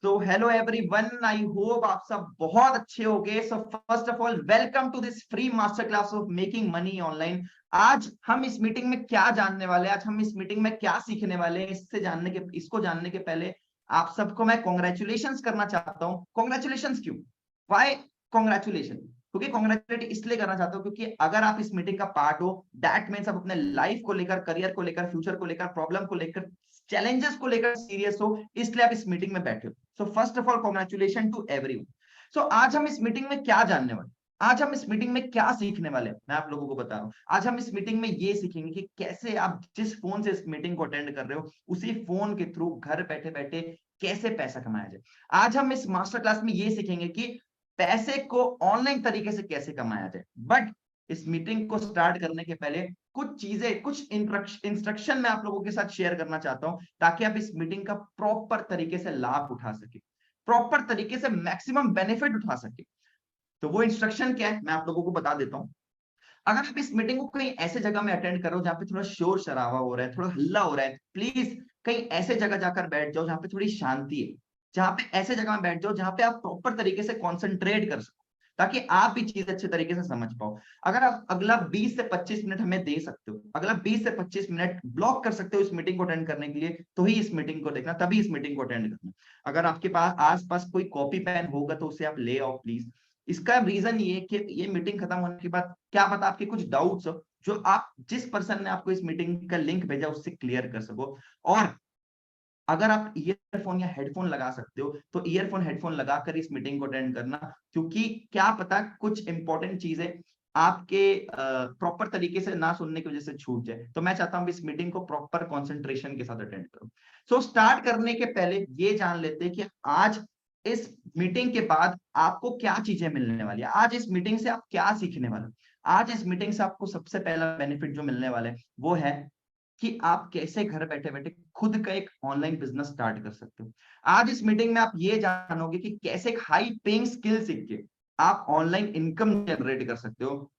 So hello everyone, I hope आप सब बहुत अच्छे होंगे। So first of all welcome to this free master class of making money online. आज हम इस मीटिंग में क्या जानने वाले हैं, आज हम इस मीटिंग में क्या सीखने वाले हैं, इसको जानने के पहले आप सबको मैं कॉन्ग्रेचुलेशंस करना चाहता हूँ। कॉन्ग्रेचुलेशंस क्यों? Y congratulation? क्योंकि कॉन्ग्रेचुलेट इसलिए करना चाहता हूँ क्योंकि अगर आप इस मीटिंग का पार्ट हो, दैट मीन्स आप अपने लाइफ को लेकर, करियर को लेकर, फ्यूचर को लेकर, प्रॉब्लम को लेकर, चैलेंजेस को लेकर सीरियस हो, इसलिए आप इस मीटिंग में बैठे हो। So first of all congratulation to everyone. So आज हम इस मीटिंग में क्या जानने वाले, आज हम इस मीटिंग में क्या सीखने वाले हैं, मैं आप लोगों को बता रहा हूँ। आज हम इस मीटिंग में ये सीखेंगे कि कैसे आप जिस फोन से इस मीटिंग को अटेंड कर रहे हो, उसी फोन के थ्रू घर बैठे बैठे कैसे पैसा कमाया जाए। आज हम इस मास्टर क्लास में ये सीखेंगे कि पैसे को ऑनलाइन तरीके से कैसे कमाया जाए। बट इस मीटिंग को स्टार्ट करने के पहले कुछ चीजें, कुछ इंस्ट्रक्शन मैं आप लोगों के साथ शेयर करना चाहता हूं, ताकि आप इस मीटिंग का प्रॉपर तरीके से लाभ उठा सके, प्रॉपर तरीके से मैक्सिमम बेनिफिट उठा सके। तो वो इंस्ट्रक्शन क्या है मैं आप लोगों को बता देता हूं। अगर आप इस मीटिंग को कहीं ऐसे जगह में अटेंड करो जहां पे थोड़ा शोर शराबा हो रहा है, थोड़ा हल्ला हो रहा है, प्लीज कहीं ऐसे जगह जाकर बैठ जाओ जहां पे थोड़ी शांति है। जहां पे ऐसे जगह में बैठ जाओ जहां पे आप प्रॉपर तरीके से कॉन्सेंट्रेट कर सको, ताकि आप भी चीज अच्छे तरीके से समझ पाओ। अगर आप अगला 20 से 25 मिनट हमें दे सकते हो, अगला 20 से 25 मिनट ब्लॉक कर सकते हो इस मीटिंग को अटेंड करने के लिए, तो ही इस मीटिंग को देखना, तभी इस मीटिंग को अटेंड करना। अगर आपके पास आसपास कोई कॉपी पेन होगा तो उसे आप ले आओ प्लीज। इसका रीजन ये कि ये मीटिंग खत्म होने के बाद क्या पता आपके कुछ डाउट्स हो जो आप जिस पर्सन ने आपको इस मीटिंग का लिंक भेजा उससे क्लियर कर सको। और अगर आप ईयरफोन या हेडफोन लगा सकते हो तो ईयरफोन हेडफोन लगाकर इस मीटिंग को अटेंड करना, क्योंकि क्या पता कुछ इंपॉर्टेंट चीजें आपके प्रॉपर तरीके से ना सुनने की वजह से छूट जाए। तो मैं चाहता हूं इस मीटिंग को प्रॉपर कंसंट्रेशन के साथ अटेंड करो। सो स्टार्ट करने के पहले ये जान लेते हैं कि आज इस मीटिंग के बाद आपको क्या चीजें मिलने वाली है, आज इस मीटिंग से आप क्या सीखने वाले हो। आज इस मीटिंग से आपको सबसे पहला बेनिफिट जो मिलने वाला है वो है कि आप कैसे घर बैठे बैठे खुद का एक ऑनलाइन बिजनेस स्टार्ट कर सकते हो। आज इस मीटिंग में आप ये जानोगे कि कैसे एक हाई पेइंग स्किल सीख के आप ऑनलाइन इनकम जनरेट कर सकते हो।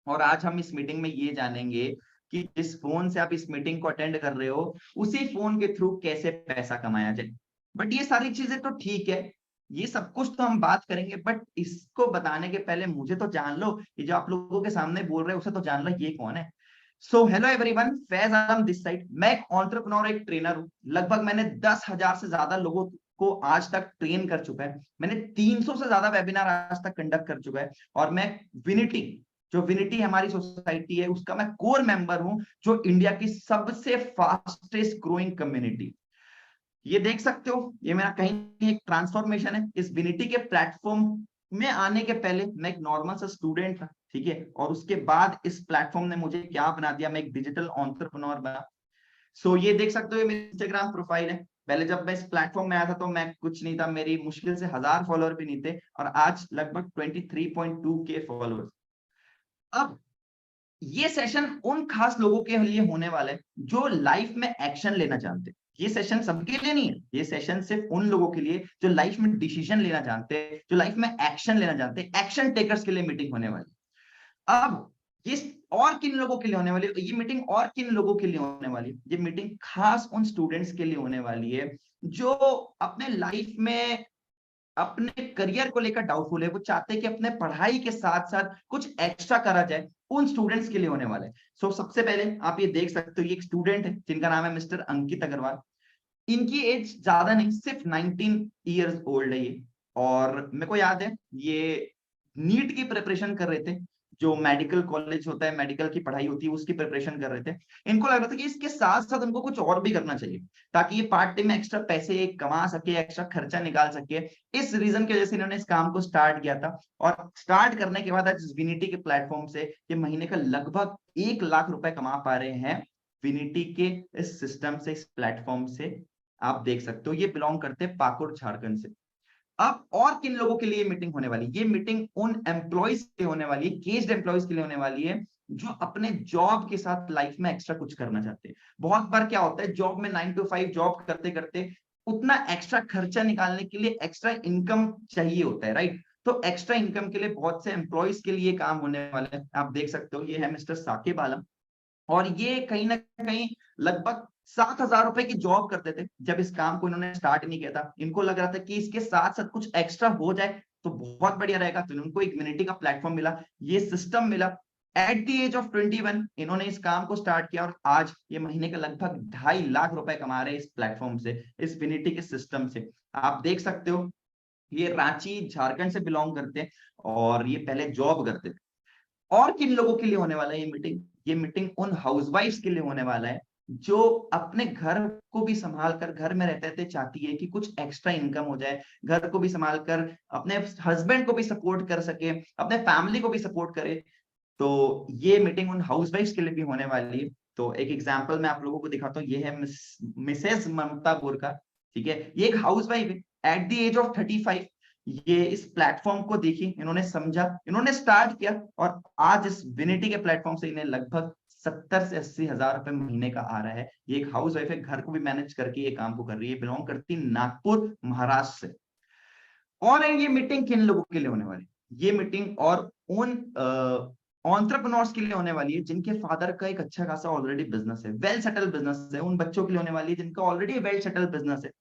और आज हम इस मीटिंग में ये जानेंगे कि जिस फोन से आप इस मीटिंग को अटेंड कर रहे हो, उसी फोन के थ्रू कैसे पैसा कमाया जाए। बट ये सारी चीजें तो ठीक है, ये सब कुछ तो हम बात करेंगे, बट इसको बताने के पहले मुझे तो जान लो, ये जो आप लोगों के सामने बोल रहे हो उसे तो जान लो ये कौन है। सो hello everyone, Faiz Alam this side. मैं एक एंटरप्रेन्योर, एक ट्रेनर हूँ। लगभग मैंने 10,000 से ज्यादा लोगों को आज तक ट्रेन कर चुका है। मैंने 300 से ज्यादा वेबिनार आज तक कंडक्ट कर चुका है। और मैं विनिटी, जो विनिटी हमारी सोसाइटी है, उसका मैं कोर मेंबर हूं, जो इंडिया की सबसे फास्टेस्ट ग्रोइंग कम्युनिटी। ये देख सकते हो, ये मेरा कहीं एक ट्रांसफॉर्मेशन है। इस विनिटी के प्लेटफॉर्म में आने के पहले मैं एक नॉर्मल सा स्टूडेंट था, ठीक है, और उसके बाद इस प्लेटफॉर्म ने मुझे क्या बना दिया, मैं एक डिजिटल एंटरप्रेन्योर बना। सो ये देख सकते हो, ये मेरी इंस्टाग्राम प्रोफाइल है। पहले जब मैं इस प्लेटफॉर्म में आया था तो मैं कुछ नहीं था, मेरी मुश्किल से 1000 फॉलोअर भी नहीं थे, और आज लगभग 23.2 के फॉलोअर्स। अब ये सेशन उन खास लोगों के लिए होने वाला है जो लाइफ में एक्शन लेना जानते हैं। ये सेशन सबके लिए नहीं है, ये सेशन सिर्फ उन लोगों के लिए जो लाइफ में डिसीजन लेना जानते हैं, जो लाइफ में एक्शन लेना जानते हैं, एक्शन टेकर्स के लिए मीटिंग होने वाली है। अब ये और किन लोगों के लिए होने वाली है, ये मीटिंग और किन लोगों के लिए होने वाली है, ये मीटिंग खास उन स्टूडेंट्स के लिए होने वाली है जो अपने लाइफ में अपने करियर को लेकर डाउटफुल है, वो चाहते हैं कि अपने पढ़ाई के साथ साथ कुछ एक्स्ट्रा करा जाए, उन स्टूडेंट्स के लिए होने वाले हैं। सो सबसे पहले आप ये देख सकते हो, ये एक स्टूडेंट है जिनका नाम है मिस्टर अंकित अग्रवाल। इनकी एज ज्यादा नहीं, सिर्फ 19 ईयर्स ओल्ड है ये। और मेरे को याद है ये नीट की प्रिपरेशन कर रहे थे, जो मेडिकल कॉलेज होता है, मेडिकल की पढ़ाई होती है, उसकी प्रिपरेशन कर रहे थे। इनको लग रहा था कि इसके साथ साथ उनको कुछ और भी करना चाहिए, ताकि ये पार्ट टाइम में एक्स्ट्रा पैसे कमा सके, एक्स्ट्रा खर्चा निकाल सके। इस रीजन की वजह से इन्होंने इस काम को स्टार्ट किया था। और स्टार्ट करने के बाद आज विनिटी के प्लेटफॉर्म से ये महीने का लगभग 1 लाख रुपए कमा पा रहे हैं, विनिटी के इस सिस्टम से, इस प्लेटफॉर्म से। आप देख सकते हो ये बिलोंग करते हैं पाकुड़, झारखंड से। अब और किन लोगों के लिए मीटिंग होने वाली, ये मीटिंग उन एम्प्लॉयज के होने वाली है, केस्ड एम्प्लॉयज के लिए होने वाली है, जो अपने जॉब के साथ लाइफ में एक्स्ट्रा कुछ करना चाहते हैं। बहुत बार क्या होता है, जॉब में 9 to 5 जॉब करते करते उतना एक्स्ट्रा खर्चा निकालने के लिए एक्स्ट्रा इनकम चाहिए होता है, राइट। तो एक्स्ट्रा इनकम के लिए बहुत से एम्प्लॉयज के लिए काम होने वाला है। आप देख सकते हो, ये है मिस्टर साकिब आलम। और ये कहीं ना कहीं लगभग 7,000 रुपए की जॉब करते थे जब इस काम को इन्होंने स्टार्ट नहीं किया था। इनको लग रहा था कि इसके साथ साथ कुछ एक्स्ट्रा हो जाए तो बहुत बढ़िया रहेगा, तो उनको एक विनिटी का प्लेटफॉर्म मिला, ये सिस्टम मिला। एट द एज ऑफ 21 इन्होंने इस काम को स्टार्ट किया और आज ये महीने का लगभग 2.5 लाख रुपए कमा रहे हैं इस प्लेटफॉर्म से, इस विनिटी के सिस्टम से। आप देख सकते हो ये रांची झारखंड से बिलोंग करते हैं और ये पहले जॉब करते थे। और किन लोगों के लिए होने वाला है ये मीटिंग? ये मीटिंग उन हाउसवाइफ्स के लिए होने वाला है जो अपने घर को भी संभाल कर, घर में रहते थे, चाहती है कि कुछ एक्स्ट्रा इनकम हो जाए, घर को भी संभाल कर अपने हस्बैंड को भी सपोर्ट कर सके, अपने फैमिली को भी सपोर्ट करे। तो ये मीटिंग उन हाउसवाइफ्स के लिए भी होने वाली है। तो एक एग्जांपल मैं आप लोगों को दिखाता हूँ, ये है मिसेस ममता बुर्का। ठीक है, ये एक हाउसवाइफ है एट द एज ऑफ 35। ये इस प्लेटफॉर्म को देखी, इन्होंने समझा, इन्होंने स्टार्ट किया और आज इस विनिटी के प्लेटफॉर्म से इन्हें लगभग 70 से 80 हजार रुपए महीने का आ रहा है। ये एक हाउस वाइफ है, घर को भी मैनेज करके ये काम को कर रही है, बिलोंग करती नागपुर महाराष्ट्र से। और ये मीटिंग किन लोगों के लिए होने वाली? ये मीटिंग और उन एंटरप्रेन्योर्स के लिए होने वाली है जिनके फादर का एक अच्छा खासा ऑलरेडी बिजनेस है, वेल सेटल बिजनेस है। उन बच्चों के लिए होने वाली है जिनका ऑलरेडी वेल सेटल बिजनेस है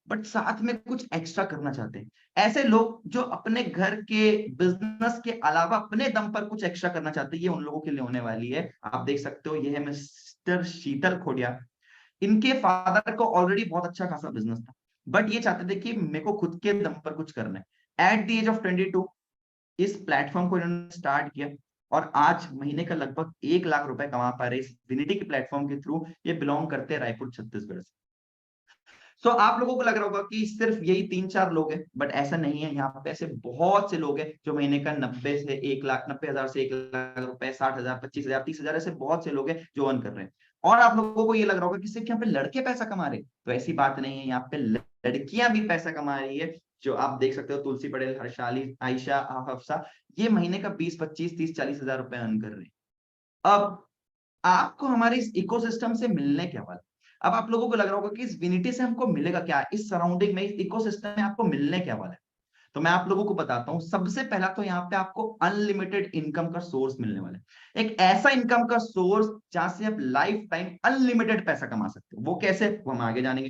बट साथ में कुछ एक्स्ट्रा करना चाहते हैं। ऐसे लोग जो अपने घर के बिजनेस के अलावा अपने दम पर कुछ एक्स्ट्रा करना चाहते हैं, ये उन लोगों के लिए होने वाली है। आप देख सकते हो ये है मिस्टर शीतल खोडिया। इनके फादर को ऑलरेडी बहुत अच्छा खासा बिजनेस था बट ये चाहते थे कि मेरे को खुद के दम पर कुछ करना है। एट द एज ऑफ 22 इस प्लेटफॉर्म को इन्होंने स्टार्ट किया और आज महीने का लगभग 1 लाख रुपए कमा पा रहे इस विनिटी के प्लेटफॉर्म के थ्रू। ये बिलोंग करते हैं रायपुर छत्तीसगढ़ से। सो आप लोगों को लग रहा होगा कि सिर्फ यही 3-4 लोग हैं बट ऐसा नहीं है। यहाँ पे ऐसे बहुत से लोग हैं जो महीने का 90 हजार से 1 लाख रुपए, 60,000, 25,000, 30,000, ऐसे बहुत से लोग हैं जो अर्न कर रहे हैं। और आप लोगों को ये लग रहा होगा कि सिर्फ यहाँ पे लड़के पैसा कमा रहे हैं, तो ऐसी बात नहीं है। यहाँ पे लड़कियां भी पैसा कमा रही है, जो आप देख सकते हो तुलसी पटेल, हर्षाली, आयशा, हफ्सा, ये महीने का 20, 25, 30, 40 हजार रुपए अर्न कर रहे हैं। अब आपको हमारे इस इकोसिस्टम से मिलने क्या वाला? अब आप लोगों को लग रहा होगा कि इस विनिटी से हमको मिलेगा क्या, इस सराउंडिंग में, इस इकोसिस्टम में आपको मिलने क्या वाला है? तो मैं आप लोगों को बताता हूं। सबसे पहला तो यहाँ पे आपको अनलिमिटेड इनकम का सोर्स मिलने वाला है, एक ऐसा इनकम का सोर्स जहां से आप लाइफ टाइम अनलिमिटेड पैसा कमा सकते हो। वो कैसे, वो हम आगे जानेंगे।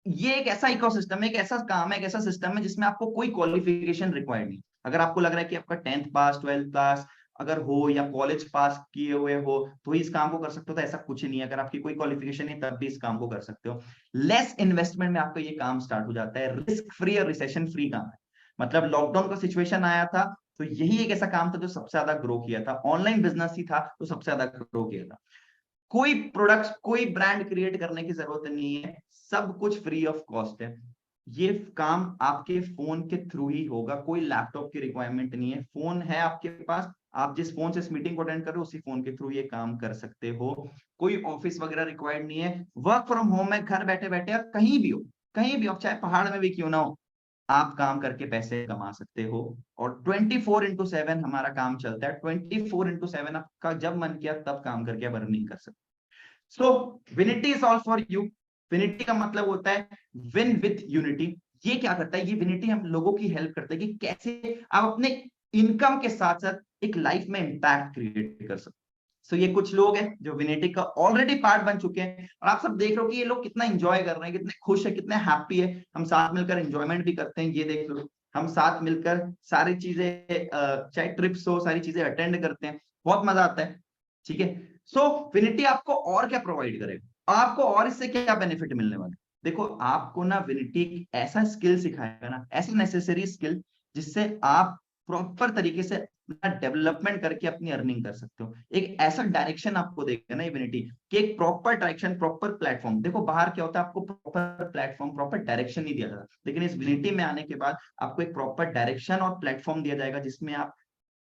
ये एक ऐसा इकोसिस्टम है, एक ऐसा काम है, एक ऐसा सिस्टम है जिसमें आपको कोई क्वालिफिकेशन रिक्वायर्ड नहीं। अगर आपको लग रहा है कि आपका 10th पास, 12th पास अगर हो या कॉलेज पास किए हुए हो तो ही इस काम को कर सकते हो, तो ऐसा कुछ नहीं है। अगर आपकी कोई क्वालिफिकेशन नहीं तब भी इस काम को कर सकते हो। लेस इन्वेस्टमेंट में आपका ये काम स्टार्ट हो जाता है, रिस्क फ्री और रिसेशन फ्री काम है। मतलब लॉकडाउन का सिचुएशन आया था तो यही एक ऐसा काम था जो सबसे ज्यादा ग्रो किया था, ऑनलाइन बिजनेस ही था तो सबसे ज्यादा ग्रो किया था। कोई प्रोडक्ट, कोई ब्रांड क्रिएट करने की जरूरत नहीं है, सब कुछ फ्री ऑफ कॉस्ट है। ये काम आपके फोन के थ्रू ही होगा, कोई लैपटॉप की रिक्वायरमेंट नहीं है। फोन है आपके पास, आप जिस फोन से इस मीटिंग को अटेंड कर रहे हो उसी फोन के थ्रू ये काम कर सकते हो। कोई ऑफिस वगैरह रिक्वायर्ड नहीं है, वर्क फ्रॉम होम है, घर बैठे बैठे आप कहीं भी हो, कहीं भी हो, चाहे पहाड़ में भी क्यों ना हो, आप काम करके पैसे कमा सकते हो। और 24/7 हमारा काम चलता है। 24/7 आपका जब मन किया तब काम करके आप अर्निंग कर सकते। सो Vinity is all for you. Vinati का मतलब होता है विन विथ यूनिटी। ये क्या करता है, ये विनिटी हम लोगों की हेल्प करता है कि कैसे आप अपने इनकम के साथ साथ एक लाइफ में इंपैक्ट क्रिएट कर सकते। सो ये कुछ लोग हैं जो विनिटी का ऑलरेडी पार्ट बन चुके हैं और आप सब देख रहे हो कि ये लोग कितना एंजॉय कर रहे हैं, कितने खुश है, कितने हैप्पी है। हम साथ मिलकर एंजॉयमेंट भी करते हैं, ये देख लो। हम साथ मिलकर सारी चीजें, चाहे ट्रिप्स हो, सारी चीजें अटेंड करते हैं, बहुत मजा आता है। ठीक है, सो विनिटी आपको और क्या प्रोवाइड करेगा, आपको और इससे क्या बेनिफिट मिलने वाले? देखो, आपको ना विनिटी ऐसा स्किल सिखाएगा ना, ऐसा नेसेसरी स्किल जिससे आप प्रॉपर तरीके से अपना डेवलपमेंट करके अपनी अर्निंग कर सकते हो। एक ऐसा डायरेक्शन आपको देगा ना विनिटी कि एक प्रॉपर डायरेक्शन, प्रॉपर प्लेटफॉर्म। देखो बाहर क्या होता है, आपको प्रॉपर प्लेटफॉर्म, प्रॉपर डायरेक्शन नहीं दिया जाता, लेकिन इस विनिटी में आने के बाद आपको एक प्रॉपर डायरेक्शन और प्लेटफॉर्म दिया जाएगा जिसमें आप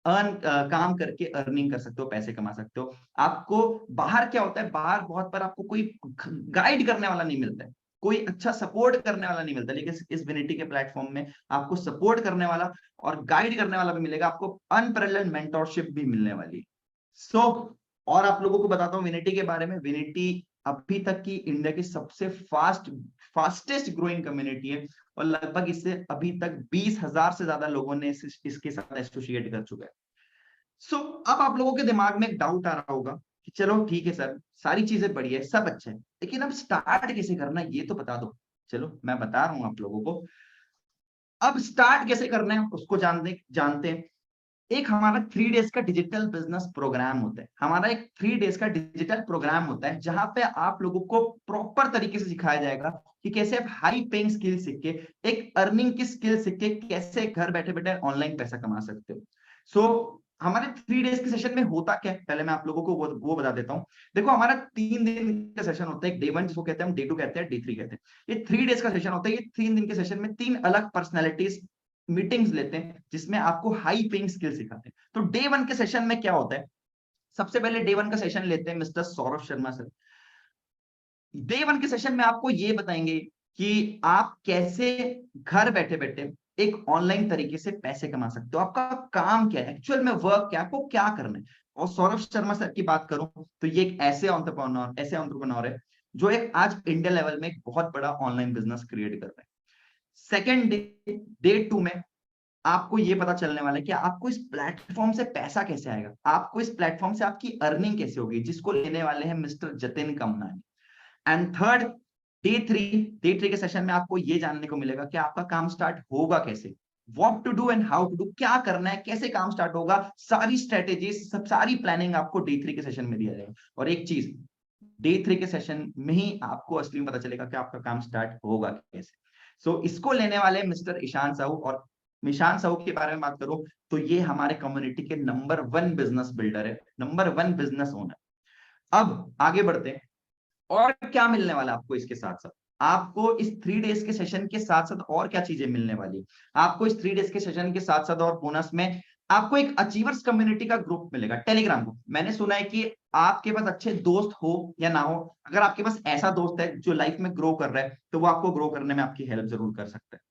काम करके अर्निंग कर सकते हो, पैसे कमा सकते हो। आपको बाहर क्या होता है, बाहर बहुत बार आपको कोई गाइड करने वाला नहीं मिलता है, कोई अच्छा सपोर्ट करने वाला नहीं मिलता, लेकिन इस विनिटी के प्लेटफॉर्म में आपको सपोर्ट करने वाला और गाइड करने वाला भी मिलेगा, आपको अनपैरेलल्ड मेंटोरशिप भी मिलने वाली है। सो और आप लोगों को बताता हूँ विनिटी के बारे में। विनिटी अभी तक की इंडिया की सबसे फास्टेस्ट ग्रोइंग कम्युनिटी है और लगभग इससे अभी तक 20,000 से ज्यादा लोगों ने इसके साथ एसोसिएट कर चुका है। सो अब आप लोगों के दिमाग में एक डाउट आ रहा होगा कि चलो ठीक है सर, सारी चीजें बढ़िया है, सब अच्छा है, लेकिन अब स्टार्ट कैसे करना है ये तो बता दो। चलो मैं बता रहा हूं आप लोगों को। अब स्टार्ट कैसे करना है उसको जानते जानते हैं। एक हमारा 3 डेज का डिजिटल बिजनेस प्रोग्राम होता है। हमारा एक 3 डेज का डिजिटल प्रोग्राम होता है जहां पे आप लोगों को प्रॉपर तरीके से सिखाया जाएगा कि कैसे आप हाई पेइंग स्किल सीख के, एक अर्निंग की स्किल सीख के कैसे घर बैठे बैठे ऑनलाइन पैसा कमा सकते हो। सो हमारे 3 डेज के सेशन में होता क्या है, पहले मैं आप लोगों को वो बता देता हूँ। देखो हमारा 3 दिन का सेशन होता है, एक डे 1 जिसको कहते हैं हम, डे 2 कहते हैं, डे 3 कहते हैं। ये 3 डेज का सेशन होता है। ये 3 दिन के सेशन में 3 अलग पर्सनैलिटीज मीटिंग्स लेते हैं जिसमें आपको हाई पेइंग स्किल सिखाते हैं। तो डे 1 के सेशन में क्या होता है, सबसे पहले डे 1 का सेशन लेते हैं mister Saurabh Sharma sir. Day 1 के सेशन में आपको ये बताएंगे कि आप कैसे घर बैठे बैठे एक ऑनलाइन तरीके से पैसे कमा सकते हो। आपका काम क्या है, एक्चुअल में वर्क क्या है, आपको क्या करना है। और सौरभ शर्मा सर की बात करूं तो ये एक ऐसे एंटरप्रेन्योर है जो एक आज इंडिया लेवल में एक बहुत बड़ा ऑनलाइन बिजनेस क्रिएट कर रहा है। सेकेंड डे 2 में आपको ये पता चलने वाला है कि आपको इस प्लेटफॉर्म से पैसा कैसे आएगा, आपको इस प्लेटफॉर्म से आपकी अर्निंग कैसे होगी, जिसको लेने वाले हैं mister Jatin Kamnani. And third day 3 के सेशन में आपको ये जानने को मिलेगा कि आपका काम स्टार्ट होगा कैसे, what to do and how to do, क्या करना है, कैसे काम स्टार्ट होगा, सारी स्ट्रेटेजी, सब सारी प्लानिंग आपको डे 3 के सेशन में दिया जाएगा। और एक चीज, डे 3 के सेशन में ही आपको असली में पता चलेगा कि आपका काम स्टार्ट होगा कैसे। सो इसको लेने वाले मिस्टर ईशान साहू। और ईशान साहू के बारे में बात करूं तो ये हमारे कम्युनिटी के नंबर 1 बिजनेस बिल्डर है, नंबर 1 बिजनेस ओनर। अब आगे बढ़ते हैं, और क्या मिलने वाला आपको इसके साथ साथ। आपको इस 3 डेज के सेशन के साथ साथ और क्या चीजें मिलने वाली, आपको इस 3 डेज के सेशन के साथ साथ और बोनस में आपको एक अचीवर्स कम्युनिटी का ग्रुप मिलेगा, टेलीग्राम ग्रुप। मैंने सुना है कि आपके पास अच्छे दोस्त हो या ना हो, अगर आपके पास ऐसा दोस्त है जो लाइफ में ग्रो कर रहा है तो वो आपको ग्रो करने में आपकी हेल्प जरूर कर सकता है।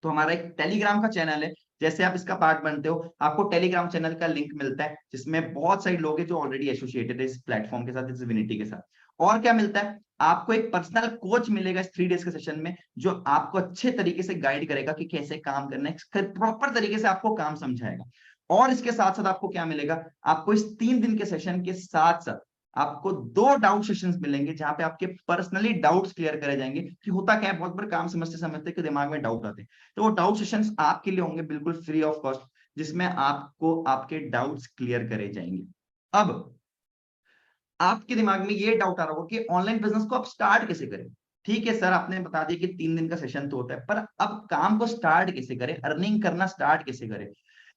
तो हमारा एक टेलीग्राम का चैनल है, जैसे आप इसका पार्ट बनते हो आपको टेलीग्राम चैनल का लिंक मिलता है, जिसमें बहुत सारे लोग हैं जो ऑलरेडी एसोसिएटेड है इस प्लेटफॉर्म के साथ, इस विनिटी के साथ। और क्या मिलता है, आपको एक पर्सनल कोच मिलेगा इस 3 डेज के सेशन में, जो आपको अच्छे तरीके से गाइड करेगा कि कैसे काम करना है, प्रॉपर तरीके से आपको काम समझाएगा। और इसके साथ साथ आपको क्या मिलेगा, आपको इस 3 दिन के सेशन के साथ साथ आपको 2 डाउट सेशंस मिलेंगे जहां पे आपके पर्सनली डाउट्स क्लियर करे जाएंगे। कि होता क्या है, बहुत बार काम समझते समझते कि दिमाग में डाउट आते हैं, तो वो डाउट सेशंस आपके लिए होंगे बिल्कुल फ्री ऑफ कॉस्ट, जिसमें आपको आपके डाउट्स क्लियर करे जाएंगे। अब आपके दिमाग में ये डाउट आ रहा होगा कि ऑनलाइन बिजनेस को आप स्टार्ट कैसे करें। ठीक है सर, आपने बता दिया कि 3 दिन का सेशन तो होता है, पर अब काम को स्टार्ट कैसे करें, अर्निंग करना स्टार्ट कैसे करें।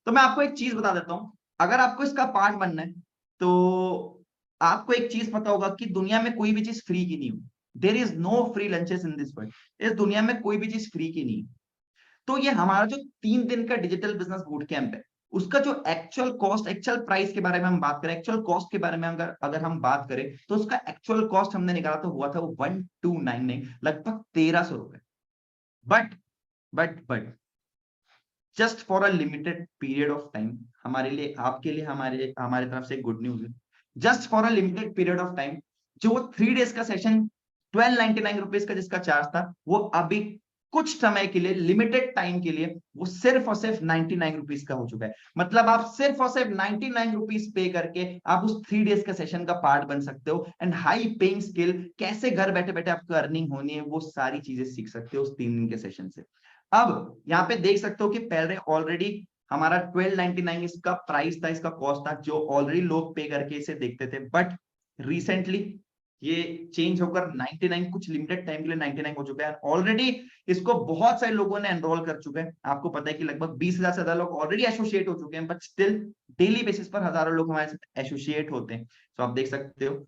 तो मैं आपको एक चीज बता देता हूं, अगर आपको इसका पार्ट बनना है तो आपको एक चीज पता होगा कि दुनिया में कोई भी चीज फ्री की नहीं हो। There is no free lunches in this world. इस दुनिया में कोई भी चीज फ्री की नहीं। तो ये हमारा जो 3 दिन का डिजिटल बिजनेस बूट कैंप है, उसका जो एक्चुअल कॉस्ट, एक्चुअल प्राइस के बारे में हम बात करें, एक्चुअल कॉस्ट के बारे में अगर अगर हम बात करें तो उसका एक्चुअल कॉस्ट हमने निकाला तो हुआ था वो 1299, लगभग 1300 रुपए। But just for a limited period of time, हमारे लिए, आपके लिए, हमारे हमारे तरफ से गुड न्यूज है। Just for a limited period of time, जो 3 डेज का सेशन 1299 रुपीज का जिसका चार्ज था, वो अभी कुछ समय के लिए, लिमिटेड टाइम के लिए, वो सिर्फ और सिर्फ 99 रुपीज का हो चुका है। मतलब आप सिर्फ और सिर्फ 99 रुपीज पे करके आप उस 3 डेज का सेशन का पार्ट बन सकते हो। एंड हाई पेइंग स्किल, कैसे घर बैठे बैठे आपको अर्निंग होनी है, वो सारी चीजें सीख सकते हो उस 3 दिन के सेशन से। अब यहाँ पे देख सकते हो कि पहले ऑलरेडी हमारा 1299 इसका प्राइस था, इसका कॉस्ट था, जो ऑलरेडी लोग पे करके इसे देखते थे। बट रिसेंटली ये चेंज होकर 99, कुछ लिमिटेड टाइम के लिए 99 हो चुका है। ऑलरेडी इसको बहुत सारे लोगों ने एनरोल कर चुके हैं। आपको पता है कि लगभग 20,000 से ज्यादा लोग ऑलरेडी एसोसिएट हो चुके हैं, बट स्टिल डेली बेसिस पर हजारों लोग हमारे साथ एसोसिएट होते हैं। तो आप देख सकते हो।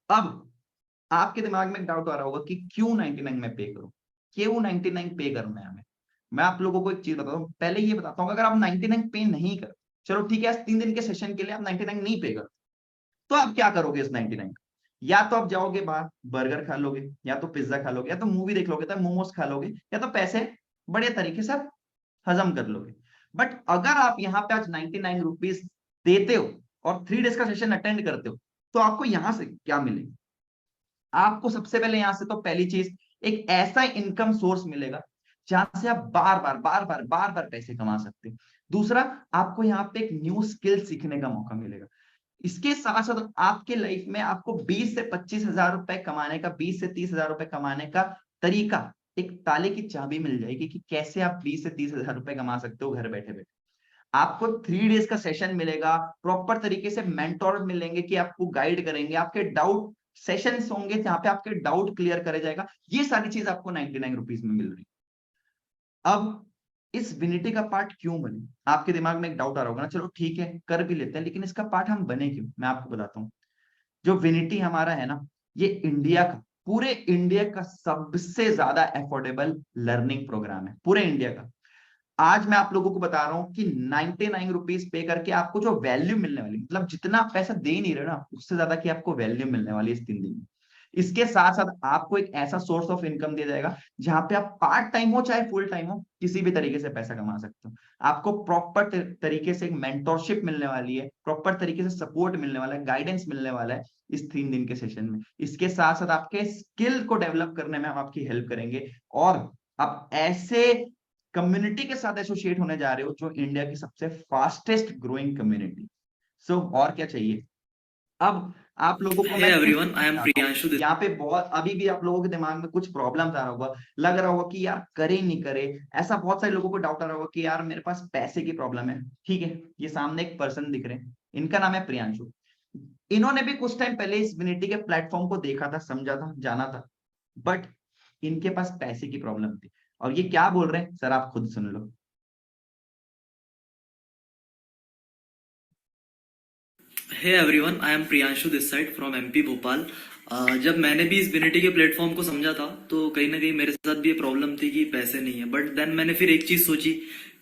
अब आपके दिमाग में एक डाउट आ रहा होगा कि क्यों 99 में पे करूं, क्यों 99 पे करना है हमें। मैं आप लोगों को एक चीज बताता हूँ, पहले ये बताता हूँ, अगर आप 99 पे नहीं कर, चलो ठीक है, 3 दिन के सेशन के लिए आप 99 नहीं पे कर, तो आप क्या करोगे इस 99 का। या तो आप जाओगे बाहर बर्गर खा लोगे, या तो पिज्जा खा लोगे, या तो मूवी देख लोगे, तो मोमोज खा लोगे, या तो पैसे बढ़िया तरीके से आप हजम कर लोगे। बट अगर आप यहाँ पे आज 99 रुपीज देते हो और 3 डेज का सेशन अटेंड करते हो, तो आपको यहां से क्या मिलेगा। आपको सबसे पहले यहां से तो पहली चीज, एक ऐसा इनकम सोर्स मिलेगा जहां से आप बार बार पैसे कमा सकते हो। दूसरा, आपको यहाँ पे एक न्यू स्किल सीखने का मौका मिलेगा। इसके साथ साथ आपके लाइफ में आपको 20 से 25 हजार रुपए कमाने का, 20 से 30 हजार रुपए कमाने का तरीका, एक ताले की चाबी मिल जाएगी कि कैसे आप 20 से 30 हजार रुपए कमा सकते हो घर बैठे बैठे। आपको 3 डेज का सेशन मिलेगा, प्रॉपर तरीके से मेंटोर मिलेंगे कि आपको गाइड करेंगे, आपके डाउट सेशंस होंगे जहां पे आपके डाउट क्लियर करे जाएगा। ये सारी चीज आपको 99 रुपीज में मिल रही है। अब इस विनिटी का पार्ट क्यों बने, आपके दिमाग में एक डाउट आ रहा होगा ना, चलो ठीक है कर भी लेते हैं, लेकिन इसका पार्ट हम बने क्यों, मैं आपको बताता हूँ। जो विनिटी हमारा है ना, ये इंडिया का, पूरे इंडिया का सबसे ज्यादा अफोर्डेबल लर्निंग प्रोग्राम है, पूरे इंडिया का। आज मैं आप लोगों को बता रहा हूं कि 99 रुपीज पे करके आपको जो वैल्यू मिलने वाली, मतलब जितना आप पैसा दे नहीं रहे ना, उससे ज्यादा की आपको वैल्यू मिलने वाली है इस 3 दिन में। इसके साथ साथ आपको एक ऐसा सोर्स ऑफ इनकम दिया जाएगा जहां पे आप पार्ट टाइम हो चाहे फुल टाइम हो, किसी भी तरीके से पैसा कमा सकते हो। आपको प्रॉपर तरीके से एक मेंटोरशिप मिलने वाली है, प्रॉपर तरीके से सपोर्ट मिलने वाला है, गाइडेंस मिलने वाला है इस 3 दिन के सेशन में। इसके साथ साथ आपके स्किल को डेवलप करने में हम आपकी हेल्प करेंगे, और आप ऐसे कम्युनिटी के साथ एसोसिएट होने जा रहे हो जो इंडिया की सबसे फास्टेस्ट ग्रोइंग कम्युनिटी। सो और क्या चाहिए। अब आप लोगों को Hey मैं कुछ everyone, I am समझाता हूँ। Priyanshu. यहाँ पे बहुत अभी भी आप लोगों के दिमाग में कुछ प्रॉब्लम आ रहा होगा, लग रहा होगा कि यार करे नहीं करे, ऐसा बहुत सारे लोगों को डाउट आ रहा होगा कि यार मेरे पास पैसे की प्रॉब्लम है। ठीक है, ये सामने एक पर्सन दिख रहे हैं, इनका नाम है प्रियांशु। इन्होंने भी कुछ टाइम पहले इस विनिटी के प्लेटफॉर्म को देखा था, समझा था, जाना था, बट इनके पास पैसे की प्रॉब्लम थी। और ये क्या बोल रहे हैं सर, आप खुद सुन लो। Hey everyone, I am Priyanshu this side from MP Bhopal. जब मैंने भी इस विनिटी के प्लेटफॉर्म को समझा था तो कहीं ना कहीं मेरे साथ भी ये प्रॉब्लम थी कि पैसे नहीं है, बट देन मैंने फिर एक चीज सोची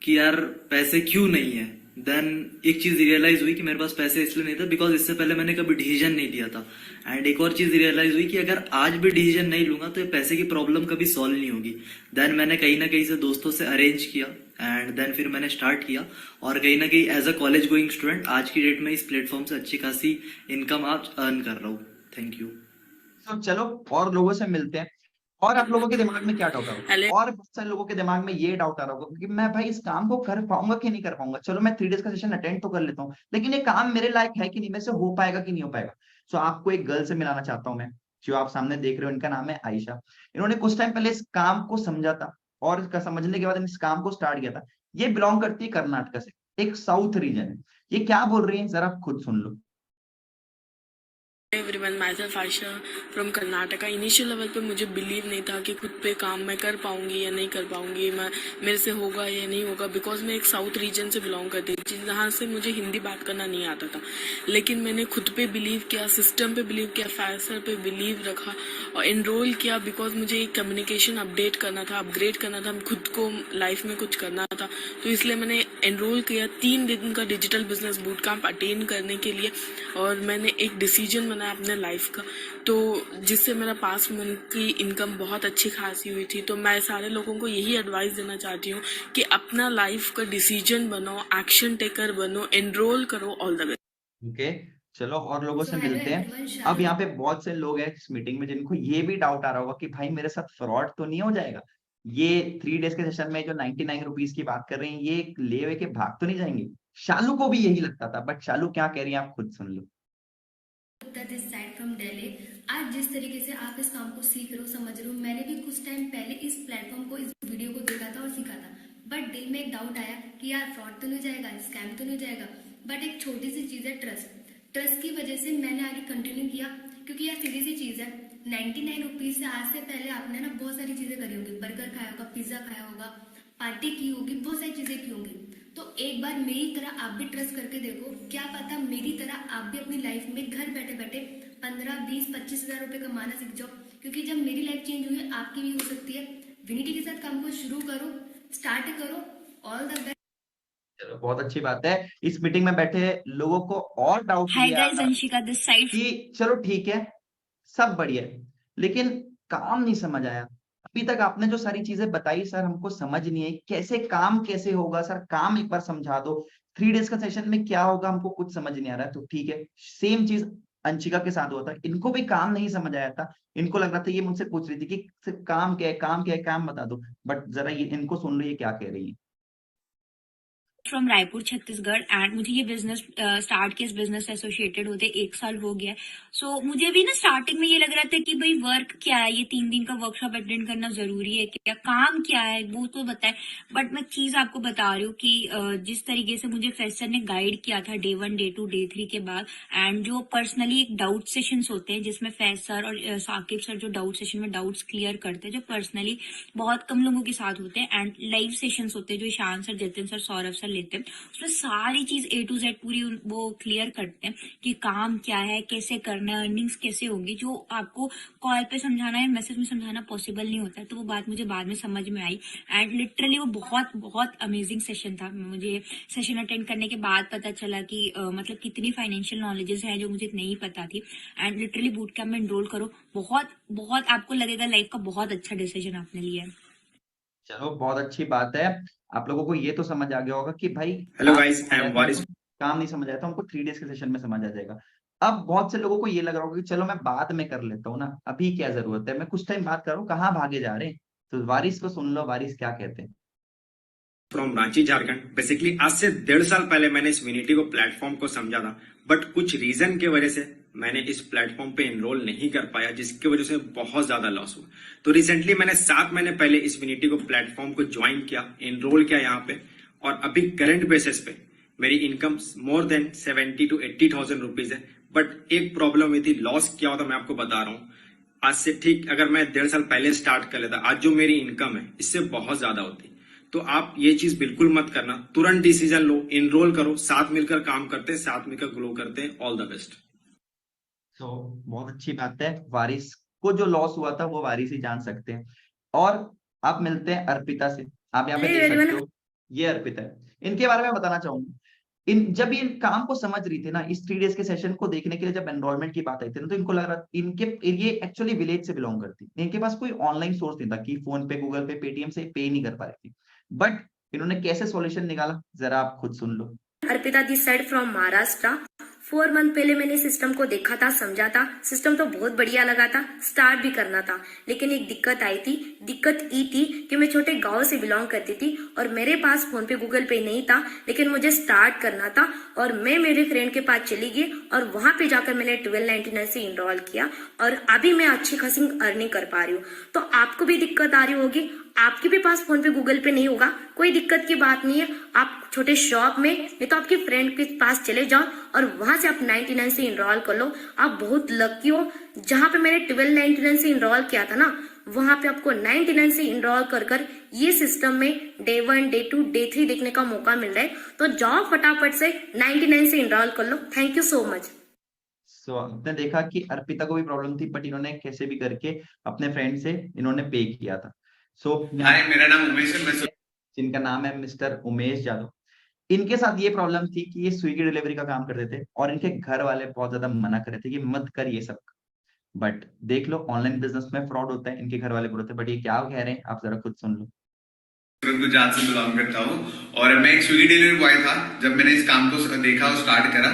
कि यार पैसे क्यों नहीं है। देन एक चीज रियलाइज हुई कि मेरे पास पैसे इसलिए नहीं था बिकॉज इससे पहले मैंने कभी डिसीजन नहीं लिया था। एंड एक और चीज रियलाइज हुई कि अगर आज भी डिसीजन नहीं लूंगा तो ये पैसे की प्रॉब्लम कभी सॉल्व नहीं होगी। देन मैंने कहीं ना कहीं से दोस्तों से अरेंज किया एंड देन फिर मैंने स्टार्ट किया, और कहीं ना कहीं as a college going student आज की डेट में इस प्लेटफॉर्म से अच्छी खासी इनकम आप अर्न कर रहा हूँ। Thank you. तो चलो और लोगों से मिलते हैं। और आप लोगों के दिमाग में क्या डाउट आ रहा हेलो। होगा, और बहुत सारे लोगों के दिमाग में ये डाउट आ रहा होगा कि मैं भाई इस काम को कर पाऊंगा कि नहीं कर पाऊंगा। चलो मैं 3 डेज का सेशन अटेंड तो कर लेता हूँ, लेकिन ये काम मेरे लायक है कि नहीं, मेरे से हो पाएगा कि नहीं हो पाएगा। सो आपको एक गर्ल से मिलाना चाहता हूँ मैं, जो आप सामने देख रहे हो, इनका नाम है आयशा। इन्होंने कुछ टाइम पहले इस काम को समझा था, और इसका समझने के बाद इस काम को स्टार्ट किया था। ये बिलोंग करती है कर्नाटक से, एक साउथ रीजन है। ये क्या बोल रही है जरा आप खुद सुन लो। Everyone, myself Ayesha from Karnataka. Initial level पे मुझे बिलीव नहीं था कि खुद पे काम मैं कर पाऊंगी या नहीं कर पाऊंगी, मैं मेरे से होगा या नहीं होगा, बिकॉज मैं एक साउथ रीजन से बिलोंग करती थी जहाँ से मुझे हिंदी बात करना नहीं आता था। लेकिन मैंने खुद पे बिलीव किया, सिस्टम पे बिलीव किया, फैसर पे बिलीव रखा और एनरोल किया, बिकॉज मुझे एक कम्युनिकेशन अपडेट करना था, अपग्रेड करना था, खुद को लाइफ में कुछ करना था। तो इसलिए मैंने एनरोल किया 3 दिन का digital business boot camp attend करने के लिए, और मैंने एक डिसीजन बनाया अपने लाइफ का, तो जिससे मेरा 5 मंथ की इनकम बहुत अच्छी खासी हुई थी। तो मैं सारे लोगों को यही एडवाइस देना चाहती हूँ कि अपना लाइफ का डिसीजन बनो, एक्शन टेकर बनो, एनरोल करो। All the best. ओके, चलो और लोगों से सो हेलो मिलते हैं। एवरीवन, अब शालू। यहाँ पे बहुत से लोग हैं इस मीटिंग में जिनको ये भी डाउट आ रहा होगा कि भाई मेरे साथ फ्रॉड तो नहीं हो जाएगा, ये 3 डेज के सेशन में जो 99 रुपीज की बात कर रहे हैं, ये ले वे के भाग तो नहीं जाएंगे। शालू को भी यही लगता था, बट शालू क्या कह रही है आप खुद सुन लो। This side from Delhi. आज जिस तरीके से आप इस काम को सीख रहे हो, समझ रहे हो, मैंने भी कुछ टाइम पहले इस प्लेटफॉर्म को, इस वीडियो को देखा था और सीखा था। बट दिल में एक डाउट आया कि यार फ्रॉड तो नहीं जाएगा, स्कैम तो नहीं जाएगा। बट एक छोटी सी चीज है, ट्रस्ट। ट्रस्ट की वजह से मैंने आगे कंटिन्यू किया, क्योंकि यार सीधी सी चीज है। 99 रुपीज से आज से पहले आपने ना बहुत सारी चीजें करी होंगी, बर्गर खाया होगा, पिज्जा खाया होगा, पार्टी की होगी, बहुत सारी चीजें की होंगी। तो एक बार मेरी तरह आप भी ट्रस्ट करके देखो, क्या पता मेरी तरह आप भी अपनी लाइफ में घर बैठे बैठे 15, 20, 25 हजार रुपए कमाना सीख जाओ। क्योंकि जब मेरी लाइफ चेंज हुई है, आपकी भी हो सकती है। विनिटी के साथ काम को शुरू करो, स्टार्ट करो। All the best. चलो बहुत अच्छी बात है, इस मीटिंग में बैठे लोगों को और डाउट हाय ये आ गाइस, रहा है अंशिका दिस साइड। कि चलो ठीक है, सब बढ़िया है, लेकिन काम नहीं समझ आया। अभी तक आपने जो सारी चीजें बताई सर, हमको समझ नहीं आई कैसे काम कैसे होगा। सर काम एक बार समझा दो, 3 डेज का सेशन में क्या होगा हमको कुछ समझ नहीं आ रहा है। तो ठीक है, सेम चीज अंशिका के साथ हुआ था, इनको भी काम नहीं समझ आया था। इनको लग रहा था, ये मुझसे पूछ रही थी कि सिर्फ काम क्या है, काम क्या है, काम बता दो। बट जरा ये इनको सुन लो, ये क्या कह रही है। फ्रॉम रायपुर छत्तीसगढ़ एंड मुझे ये बिजनेस स्टार्ट किया, इस बिजनेस से एसोसिएटेड होते 1 साल हो गया। सो मुझे भी ना स्टार्टिंग में ये लग रहा था कि भाई वर्क क्या है, ये 3 दिन का वर्कशॉप अटेंड करना जरूरी है क्या, काम क्या है वो तो बताए। बट मैं चीज आपको बता रही हूँ कि जिस तरीके से मुझे फेस्टर ने गाइड किया था डे 1 डे 2 डे 3 के बाद, एंड जो पर्सनली एक डाउट सेशंस होते हैं जिसमें फैज सर और साकिब सर जो डाउट सेशन में डाउट्स क्लियर करते हैं, जो पर्सनली बहुत कम लोगों के साथ होते हैं, एंड लाइव सेशंस होते हैं जो Ishan sir, Jatin sir, Saurabh sir लेते हैं, उसमें सारी चीज A to Z पूरी वो क्लियर करते हैं कि काम क्या है, कैसे करना है, अर्निंग्स कैसे होंगी, जो आपको कॉल पे समझाना या मैसेज में समझाना पॉसिबल नहीं होता है। तो वो बात मुझे बाद में समझ में आई एंड लिटरली वो बहुत बहुत अमेजिंग सेशन था। मुझे सेशन अटेंड करने के बाद पता चला कि मतलब कितनी फाइनेंशियल नॉलेजेस है जो मुझे नहीं पता थी। एंड लिटरली बूट कैंप में एनरोल करो, बहुत बहुत आपको लगेगा लाइफ का बहुत अच्छा डिसीजन आपने लिया है। चलो बहुत अच्छी बात है। आप लोगों को ये तो समझ आ गया होगा कि भाई हेलो गाइस, आई एम वारिस। काम नहीं समझ आया था उनको 3 डेज के सेशन में समझ आ जाएगा। अब बहुत से लोगों को ये लग रहा होगा कि चलो मैं बाद में कर लेता हूँ ना, अभी क्या जरूरत है, मैं कुछ टाइम बात कर रहा हूँ, कहाँ भागे जा रहे हैं। तो वारिस को सुन लो, वारिस क्या कहते हैं। फ्रॉम रांची झारखंड। बेसिकली आज से 1.5 साल पहले मैंने इस विनिटी को प्लेटफॉर्म को समझा था, बट कुछ रीजन की वजह से मैंने इस प्लेटफॉर्म पे एनरोल नहीं कर पाया, जिसकी वजह से बहुत ज्यादा लॉस हुआ। तो रिसेंटली मैंने 7 महीने पहले इस विनिटी को प्लेटफॉर्म को ज्वाइन किया, एनरोल किया यहाँ पे, और अभी करंट बेसिस पे मेरी income more than 70 to 80,000 rupees है। बट एक प्रॉब्लम हुई थी, लॉस क्या होता मैं आपको बता रहा हूँ। आज से ठीक अगर मैं 1.5 साल पहले स्टार्ट कर लेता, आज जो मेरी इनकम है इससे बहुत ज्यादा होती। तो आप ये चीज बिल्कुल मत करना, तुरंत डिसीजन लो, एनरोल करो, साथ मिलकर काम करते हैं, साथ मिलकर ग्रो करते हैं। All the best. तो बहुत अच्छी बात है, वारिस को जो लॉस हुआ था वो वारिस ही जान सकते हैं। और आप मिलते हैं अर्पिता से। आप यहाँ पे देख सकते हो, ये अर्पिता है। इनके बारे में बताना चाहूंगा, जब ये काम को समझ रही थी ना, इस 3 डेज के सेशन को देखने के लिए जब एनरोलमेंट की बात आई थी ना, तो इनको लग रहा इनके ये एक्चुअली विलेज से बिलोंग करती, इनके पास कोई ऑनलाइन सोर्स नहीं था कि फोन पे, गूगल पे, पेटीएम से पे नहीं कर पा रही थी। बट इन्होंने कैसे सॉल्यूशन निकाला, जरा आप खुद सुन लो। Arpita this side from Maharashtra. 4 month पहले मैंने सिस्टम को देखा था, समझा था, सिस्टम तो बहुत बढ़िया लगा था, स्टार्ट भी करना था। लेकिन एक दिक्कत आई थी, दिक्कत ये थी कि मैं छोटे गांव से बिलोंग करती थी और मेरे पास फोन पे गूगल पे नहीं था, लेकिन मुझे स्टार्ट करना था। और मैं मेरे फ्रेंड के पास चली गई और वहां पे जाकर मैंने 1299 से इनरोल किया और अभी मैं अच्छी खासी अर्निंग कर पा रही हूँ। तो आपको भी दिक्कत आ रही होगी, आपके भी पास फोन पे गूगल पे नहीं होगा, कोई दिक्कत की बात नहीं है। आप छोटे शॉप में नहीं तो आपके फ्रेंड के पास चले जाओ और वहां से आप 99 से इनरोल कर लो। आप बहुत लकी हो, जहां पे मैंने 1299 से इनरोल किया था ना, वहां पे आपको 99 से इनरोल कर ये सिस्टम में डे 1 डे 2 डे 3 देखने का मौका मिल रहा है। तो जाओ फटाफट से 99 से इनरोल कर लो। Thank you so much. So आपने देखा कि अर्पिता को भी प्रॉब्लम थी, बट इन्होंने कैसे भी करके अपने फ्रेंड से इन्होंने पे किया था। सो हाय, मेरा नाम उमेश है, जिनका नाम है मिस्टर उमेश यादव। इनके साथ ये प्रॉब्लम थी कि ये स्विगी डिलीवरी का काम करते थे और इनके घर वाले बहुत ज्यादा मना कर रहे थे कि मत कर ये सब। बट देख लो, ऑनलाइन बिजनेस में फ्रॉड होता है, इनके घर वाले बोलते हैं। बट ये क्या कह रहे हैं आप जरा खुद सुन लो। गुजरात से बिलोंग करता हूँ और मैं एक स्विगी डिलीवरी बॉय था जब मैंने इस काम को देखा और स्टार्ट करा।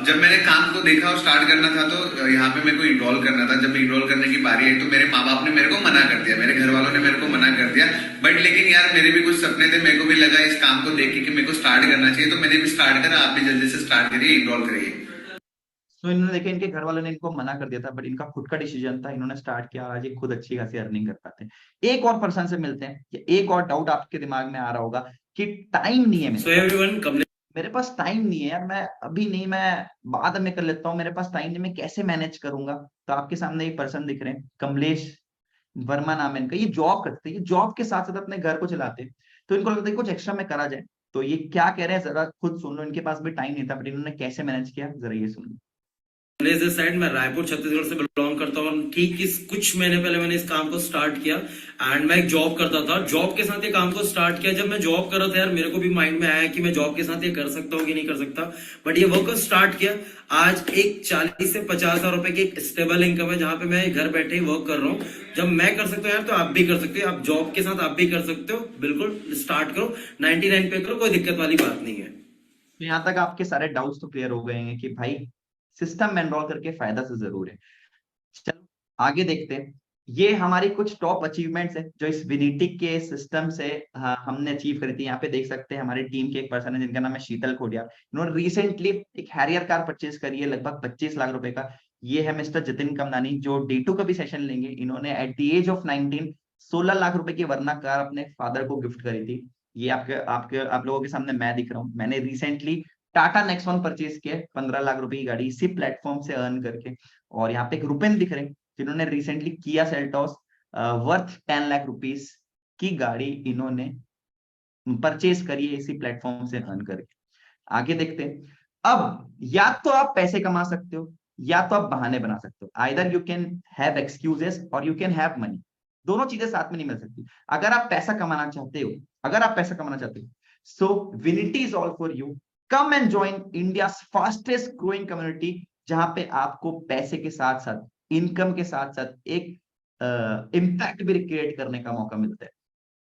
जब मैंने काम को देखा और स्टार्ट करना था तो यहाँ पे मेरे को इनरोल करना था। जब इनरोल करने की बारी आई तो मेरे माँ बाप ने मेरे को मना कर दिया, मेरे घर वालों ने मेरे को मना कर दिया। बट लेकिन यार मेरे भी कुछ सपने थे, मेरे को भी लगा इस काम को देख के कि मेरे को स्टार्ट करना चाहिए, तो मैंने भी स्टार्ट करा। आप भी जल्दी से स्टार्ट करिए, इनरोल करिए। तो इन्होंने देखा इनके घर वालों ने इनको मना कर दिया था, बट इनका खुद का डिसीजन था, इन्होंने स्टार्ट किया। आज ये खुद अच्छी खासी अर्निंग कर पाते हैं। एक और पर्सन से मिलते हैं। एक और डाउट आपके दिमाग में आ रहा होगा कि टाइम नहीं है मेरे पास टाइम नहीं है यार, मैं अभी नहीं, मैं बाद में कर लेता हूँ, मेरे पास टाइम नहीं, मैं कैसे मैनेज करूंगा। तो आपके सामने एक पर्सन दिख रहे हैं, कमलेश वर्मा नाम है इनका। ये जॉब करते हैं, ये जॉब के साथ साथ अपने घर को चलाते हैं। तो इनको लगता है कुछ एक्स्ट्रा में करा जाए। तो ये क्या कह रहे हैं जरा खुद सुन लो। इनके पास भी टाइम नहीं था, बट इन्होंने कैसे मैनेज किया, जरा ये सुन लो। साइड मैं रायपुर छत्तीसगढ़ से बिलोंग करता हूँ। ठीक कुछ महीने पहले मैंने इस काम को स्टार्ट किया एंड मैं एक जॉब करता था, जॉब के साथ ये काम को स्टार्ट किया। जब मैं जॉब कर रहा था यार, मेरे को भी माइंड में आया कि मैं जॉब के साथ ये कर सकता हूँ कि नहीं कर सकता, बट ये वर्क स्टार्ट किया। आज एक 40 से 50 हजार रुपए की एक स्टेबल इनकम है, जहां पे मैं घर बैठे ही वर्क कर रहा हूँ। जब मैं कर सकता हूँ यार, तो आप भी कर सकते हो। आप जॉब के साथ आप भी कर सकते हो, बिल्कुल स्टार्ट करो, 99 पे करो, कोई दिक्कत वाली बात नहीं है। तो यहाँ तक आपके सारे डाउट्स तो क्लियर हो गए हैं कि भाई सिस्टम में एनरोल करके फायदा से जरूर है। चलो आगे देखते हैं। ये हमारी कुछ टॉप अचीवमेंट्स है जो इस विनिटी के सिस्टम से हमने अचीव करी थी। यहाँ पे देख सकते हैं हमारी टीम के एक पर्सन है जिनका नाम है शीतल खोडियार। इन्होंने रिसेंटली एक हैरियर कार परचेज करी है लगभग 25 लाख रुपए का। ये है मिस्टर जितिन कमनानी जो D2 का भी सेशन लेंगे। इन्होंने at the age of 19 16 lakh रुपए की वरना कार अपने फादर को गिफ्ट करी थी। ये आप लोगों के सामने मैं दिख रहा हूँ। मैंने रिसेंटली टाटा नेक्सॉन परचेज किया 15 लाख रुपए की गाड़ी इसी प्लेटफॉर्म से अर्न करके। और यहाँ पे एक रुपेन दिख रहे हैं जिन्होंने recently Kia Seltos worth 10 lakh rupees की गाड़ी इन्होंने परचेज करी है इसी प्लेटफॉर्म से अर्न करके। आगे देखते हैं। अब या तो आप पैसे कमा सकते हो या तो आप बहाने बना सकते हो। Either you can have excuses और यू कैन हैव मनी। दोनों चीजें साथ में नहीं मिल सकती। अगर आप पैसा कमाना चाहते हो so Vinity is all for you. Come and join India fastest growing community जहां पे आपको पैसे के साथ साथ इनकम के साथ साथ एक इम्पैक्ट भी क्रिएट करने का मौका मिलता है।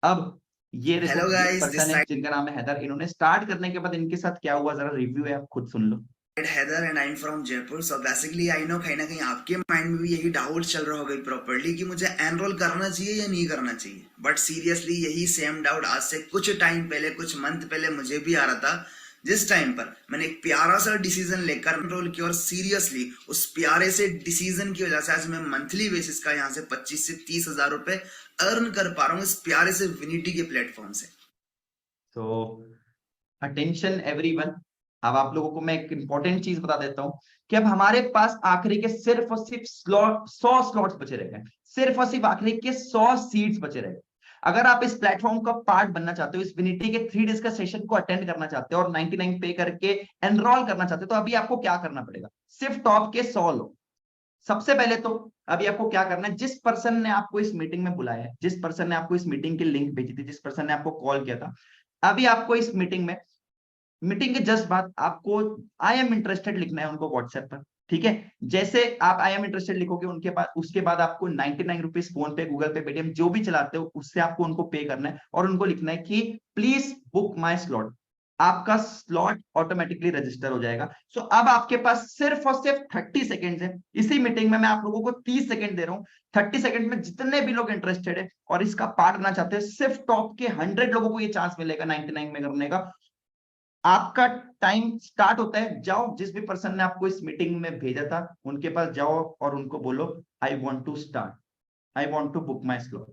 अब ये Hello guys, this पर्सन है जिनका नाम है हैदर। इन्होंने स्टार्ट करने के बाद इनके साथ क्या हुआ जरा रिव्यू है, आप खुद सुन लो। Heather and I'm from Jaipur. So basically I know कहीं ना कहीं आपके माइंड में भी यही डाउट चल रहा होगा प्रॉपर्ली कि मुझे एनरोल करना चाहिए या नहीं करना चाहिए। बट सीरियसली यही सेम डाउट आज से कुछ टाइम पहले, कुछ मंथ पहले मुझे भी आ रहा था, जिस टाइम पर मैंने एक प्यारा सा डिसीजन लेकर एनरोल किया। और सीरियसली उस प्यारे से डिसीजन की वजह से आज मैं मंथली बेसिस का यहाँ से 25 से 30 हजार रुपए अर्न कर पा रहा हूँ इस प्यारे से विनिटी के प्लेटफॉर्म से। तो अटेंशन एवरीवन, अब आप लोगों को मैं एक इंपॉर्टेंट चीज बता देता हूं कि अब हमारे पास आखिरी के सिर्फ और सिर्फ 100 स्लॉट्स बचे रह गए। सिर्फ और सिर्फ आखिरी के 100 सीट्स बचे रह गए। अगर आप इस प्लेटफॉर्म का पार्ट बनना चाहते हो, इस विनिटी के 3 डेज का सेशन को अटेंड करना चाहते हो और 99 पे करके एनरोल करना चाहते हो, तो अभी आपको क्या करना पड़ेगा? सिर्फ टॉप के 100 लोग। सबसे पहले तो अभी आपको क्या करना है, जिस पर्सन ने आपको इस मीटिंग में बुलाया है, जिस पर्सन ने आपको इस मीटिंग की लिंक भेजी थी, जिस पर्सन ने आपको कॉल किया था, अभी आपको इस मीटिंग के जस्ट बाद आपको आई एम इंटरेस्टेड लिखना है उनको व्हाट्सएप पर। ठीक है, जैसे आप आई एम इंटरेस्टेड लिखोगे उनके पास, उसके बाद आपको 99 रुपीज फोन पे, गूगल पे, पेटीएम जो भी चलाते हो उससे आपको उनको पे करना है और उनको लिखना है कि प्लीज बुक माई स्लॉट। आपका स्लॉट ऑटोमेटिकली रजिस्टर हो जाएगा। सो अब आपके पास सिर्फ और सिर्फ 30 सेकेंड है। इसी मीटिंग में मैं आप लोगों को 30 सेकेंड दे रहा हूँ। 30 सेकेंड में जितने भी लोग इंटरेस्टेड है और इसका पार्ट बनना चाहते हैं, सिर्फ टॉप के 100 लोगों को ये चांस मिलेगा 99 में करने का। आपका टाइम स्टार्ट होता है। जाओ, जिस भी पर्सन ने आपको इस मीटिंग में भेजा था उनके पास जाओ और उनको बोलो I want to start, I want to book my slot.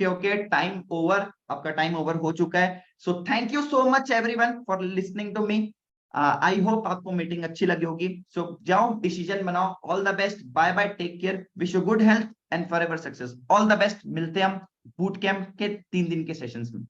Okay, time over, आपका टाइम ओवर हो चुका है। So thank you so much everyone for listening to me. I hope आपको मीटिंग अच्छी लगी होगी। सो जाओ, डिसीजन बनाओ। All the best, bye bye, take care, wish you good health and forever success. All the best. मिलते हैं हम boot camp के 3 दिन के सेशंस में।